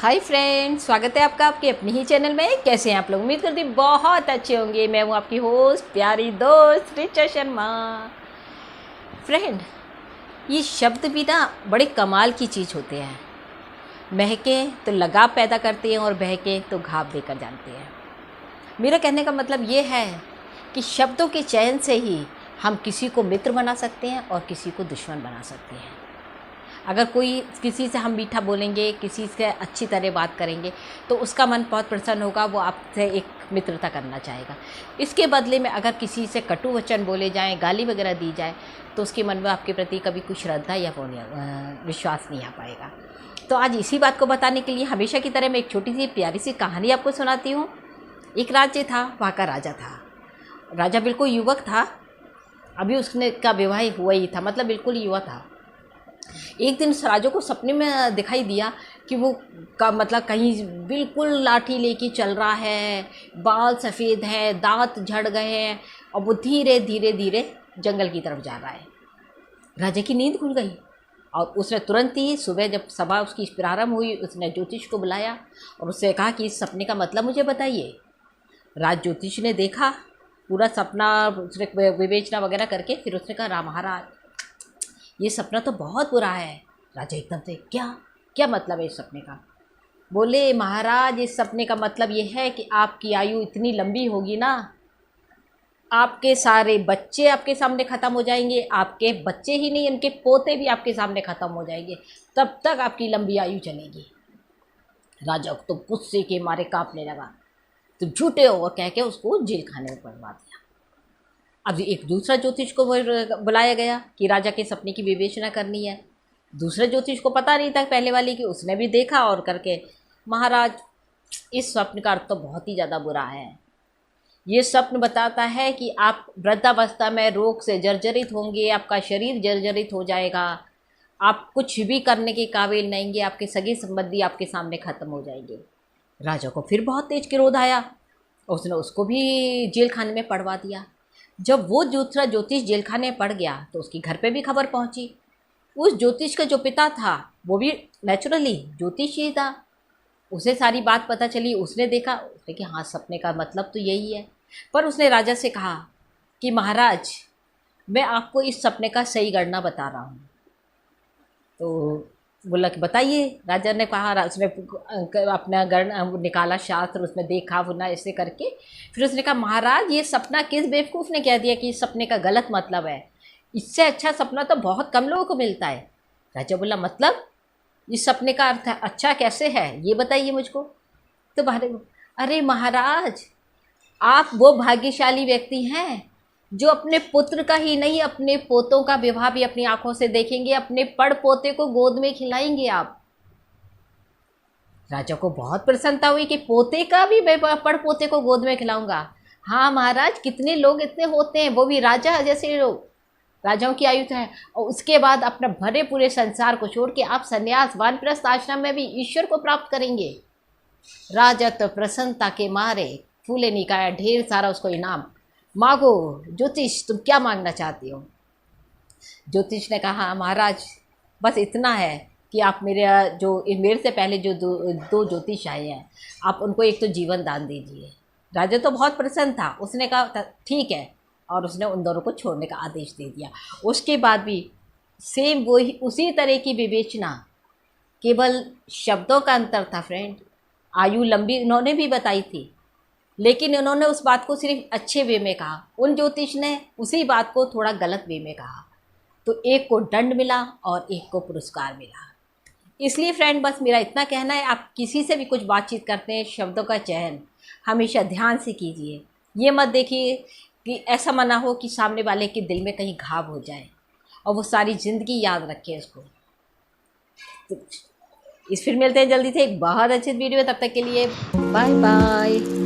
Hi friends, स्वागत है आपका आपके अपने ही चैनल में। कैसे हैं आप लोग? उम्मीद करती हूँ बहुत अच्छे होंगे। मैं हूँ आपकी होस्ट प्यारी दोस्त ऋचा शर्मा। फ्रेंड, ये शब्द भी ना बड़े कमाल की चीज़ होते हैं। महके तो लगाव पैदा करते हैं और बहके तो घाव देकर जानते हैं। मेरा कहने का मतलब ये है कि शब्दों के चयन से ही हम किसी को मित्र बना सकते हैं और किसी को दुश्मन बना सकते हैं। अगर कोई किसी से हम मीठा बोलेंगे, किसी से अच्छी तरह बात करेंगे तो उसका मन बहुत प्रसन्न होगा, वो आपसे एक मित्रता करना चाहेगा। इसके बदले में अगर किसी से कटु वचन बोले जाएं, गाली वगैरह दी जाए तो उसके मन में आपके प्रति कभी कुछ श्रद्धा या विश्वास नहीं आ पाएगा। तो आज इसी बात को बताने के लिए हमेशा की तरह मैं एक छोटी सी प्यारी सी कहानी आपको सुनाती हूँ। एक राज्य था, वहाँ का राजा था। राजा बिल्कुल युवक था, अभी उसने का विवाह हुआ ही था, मतलब बिल्कुल युवा था। एक दिन उस राजा को सपने में दिखाई दिया कि वो कहीं बिल्कुल लाठी लेके चल रहा है, बाल सफ़ेद हैं, दांत झड़ गए हैं और वो धीरे धीरे धीरे जंगल की तरफ जा रहा है। राजा की नींद खुल गई और उसने तुरंत ही सुबह जब सभा उसकी प्रारंभ हुई, उसने ज्योतिष को बुलाया और उससे कहा कि इस सपने का मतलब मुझे बताइए। ज्योतिष ने देखा पूरा सपना, उसने विवेचना वगैरह करके फिर उसने कहा, राम महाराज ये सपना तो बहुत बुरा है। राजा एकदम से क्या क्या मतलब है इस सपने का? बोले, महाराज इस सपने का मतलब ये है कि आपकी आयु इतनी लंबी होगी ना, आपके सारे बच्चे आपके सामने ख़त्म हो जाएंगे, आपके बच्चे ही नहीं उनके पोते भी आपके सामने ख़त्म हो जाएंगे, तब तक आपकी लंबी आयु चलेगी। राजा तो गुस्से के मारे कांपने लगा। तो झूठे हो कह के उसको जेल खाने में पड़वा दिया। अब एक दूसरा ज्योतिष को बुलाया गया कि राजा के सपने की विवेचना करनी है। दूसरे ज्योतिष को पता नहीं था पहले वाली की, उसने भी देखा और करके, महाराज इस स्वप्न का अर्थ तो बहुत ही ज़्यादा बुरा है। ये स्वप्न बताता है कि आप वृद्धावस्था में रोग से जर्जरित होंगे, आपका शरीर जर्जरित हो जाएगा, आप कुछ भी करने के काबिल नहीं होंगे, आपके सगे संबंधी आपके सामने ख़त्म हो जाएंगे। राजा को फिर बहुत तेज क्रोध आया, उसने उसको भी जेल खाने में पड़वा दिया। जब वो दूसरा ज्योतिष जेल खाने पड़ गया तो उसकी घर पे भी खबर पहुंची। उस ज्योतिष का जो पिता था वो भी नेचुरली ज्योतिष ही था, उसे सारी बात पता चली। उसने देखा, उसने कि हाँ सपने का मतलब तो यही है। पर उसने राजा से कहा कि महाराज मैं आपको इस सपने का सही गणना बता रहा हूँ। तो बोला कि बताइए। राजा ने कहा, उसने अपना गणना निकाला, शास्त्र उसमें देखा बुना ऐसे करके, फिर उसने कहा, महाराज ये सपना किस बेवकूफ़ ने कह दिया कि इस सपने का गलत मतलब है, इससे अच्छा सपना तो बहुत कम लोगों को मिलता है। राजा बोला, मतलब इस सपने का अर्थ अच्छा कैसे है ये बताइए मुझको। तो अरे महाराज आप वो भाग्यशाली व्यक्ति हैं जो अपने पुत्र का ही नहीं अपने पोतों का विवाह भी अपनी आंखों से देखेंगे, अपने पड़ पोते को गोद में खिलाएंगे आप। राजा को बहुत प्रसन्नता हुई कि पोते का भी मैं पड़ पोते को गोद में खिलाऊंगा। हाँ महाराज, कितने लोग इतने होते हैं, वो भी राजा जैसे लोग, राजाओं की आयु है, और उसके बाद अपना भरे पूरे संसार को छोड़ के आप संन्यास वानप्रस्थ आश्रम में भी ईश्वर को प्राप्त करेंगे। राजा तो प्रसन्नता के मारे फूले निकाया, ढेर सारा उसको इनाम। मांगो ज्योतिष, तुम क्या मांगना चाहती हो? ज्योतिष ने कहा, महाराज बस इतना है कि आप मेरे से पहले जो दो ज्योतिष आए हैं, आप उनको एक तो जीवन दान दीजिए। राजा तो बहुत प्रसन्न था, उसने कहा ठीक है, और उसने उन दोनों को छोड़ने का आदेश दे दिया। उसके बाद भी सेम वही उसी तरह की विवेचना, केवल शब्दों का अंतर था फ्रेंड। आयु लंबी उन्होंने भी बताई थी, लेकिन उन्होंने उस बात को सिर्फ अच्छे वे में कहा, उन ज्योतिष ने उसी बात को थोड़ा गलत वे में कहा। तो एक को दंड मिला और एक को पुरस्कार मिला। इसलिए फ्रेंड बस मेरा इतना कहना है, आप किसी से भी कुछ बातचीत करते हैं, शब्दों का चयन हमेशा ध्यान से कीजिए। ये मत देखिए कि ऐसा मना हो कि सामने वाले के दिल में कहीं घाव हो जाए और वो सारी ज़िंदगी याद रखे उसको। तो फिर मिलते हैं जल्दी से एक बहुत अच्छे वीडियो में, तब तक के लिए बाय बाय।